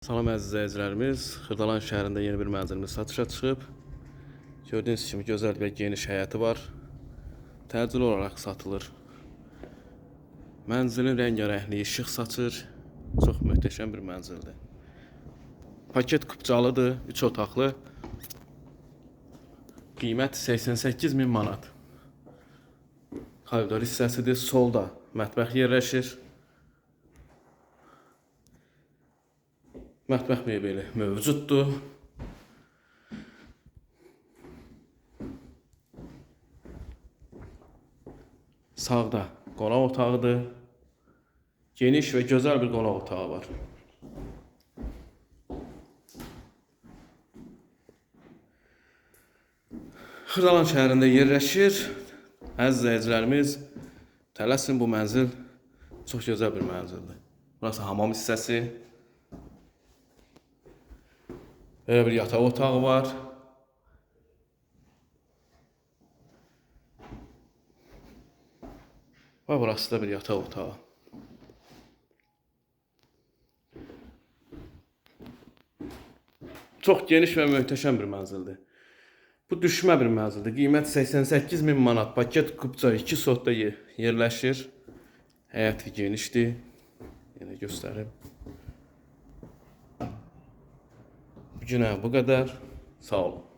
Salam əziz izləyicilərimiz, Xırdalan şəhərində yeni bir mənzilimiz satışa çıxıb. Gördüyünüz kimi gözəl və geniş həyəti var. Təcili olaraq satılır. Mənzilin rəngarəngliyi işıq saçır. Çox möhtəşəm bir mənzildir. Paket kupçalıdır, 3 otaqlı. Qiymət 88.000 manat. Koridor hissəsidir, solda mətbəx yerləşir. Mətbəx mebeli mövcuddur. Sağda qonaq otağıdır. Geniş və gözəl bir qonaq otağı var. Xırdalan şəhərində yerləşir. Əziz izləyicilərimiz, tələsin, bu mənzil çox gözəl bir mənzildir. Burası hamam hissəsi. Böyle bir yataq otağı var. Ve burası da bir yataq otağı. Çox geniş və möhtəşəm bir mənzildir. Bu düşmə bir mənzildir. Qiymət 88.000 manat. Paket kupça 2 sotda yerləşir. Həyəti genişdir. Yenə göstərim. Bugünə bu qədər. Sağ olun.